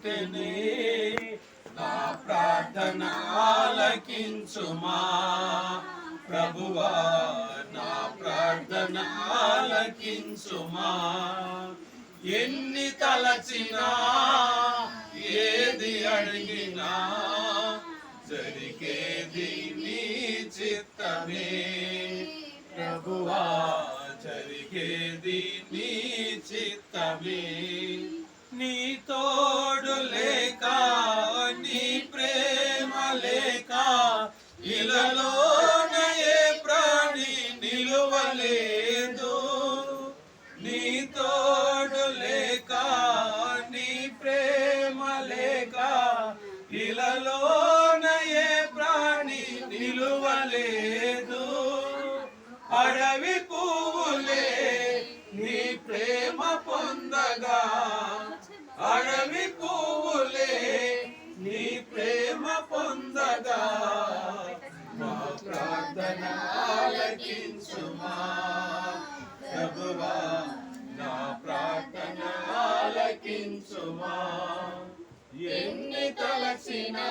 వెంటనే నా ప్రార్థన ఆలకించుమా ప్రభువా, నా ప్రార్థన ఆలకించుమా. ఎన్ని తలచినా ఏది అడిగినా జరిగేది నీ చిత్తమే ప్రభువా, జరిగేది నీ చిత్తమే. నీ తోడు లేక నీ ప్రేమ లేక ఇలలోన ఏ ప్రాణి నిలువలేదు. నీ తోడు లేక నీ ప్రేమ లేక ఇలలోన ఏ ప్రాణి నిలువలేదు. అడవి పువ్వులే నీ ప్రేమ పొందగా, అడవి పువ్వులే నీ ప్రేమ పొందగా, మా ప్రార్థన ఆలకించుమా ప్రభువా, నా ప్రార్థన ఆలకించుమా. ఎన్ని తలచినా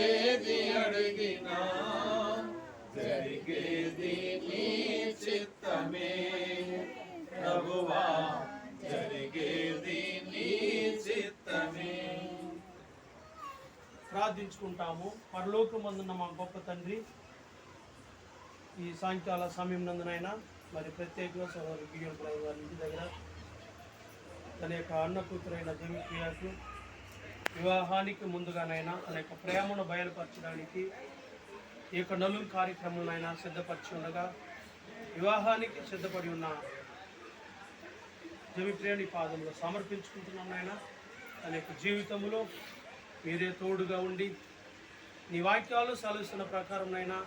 ఏది అడిగినా జరిగేది నీ చిత్తమే ప్రభువా, జరిగేది నీ చిత్తమే. ప్రార్థించుకుంటాము. పరలోకమందున్న మా గొప్ప తండ్రి, ఈ సాయంకాల సమయం నందునైనా మరి ప్రత్యేకంగా సోదరు బియ్యం వారి ఇంటి దగ్గర తన యొక్క అన్నకూతురైన జమిప్రియకు వివాహానికి ముందుగానైనా తన యొక్క ప్రేమను బయలుపరచడానికి ఈ యొక్క నలుగురు కార్యక్రమంలో సిద్ధపరిచి ఉండగా, వివాహానికి సిద్ధపడి ఉన్న జమిప్రియని పాదంలో సమర్పించుకుంటున్నాను నాయన. తన యొక్క జీవితంలో మీరే తోడుగా ఉండి నీ వాక్యాలు సెలవిస్తున్న ప్రకారం నైనా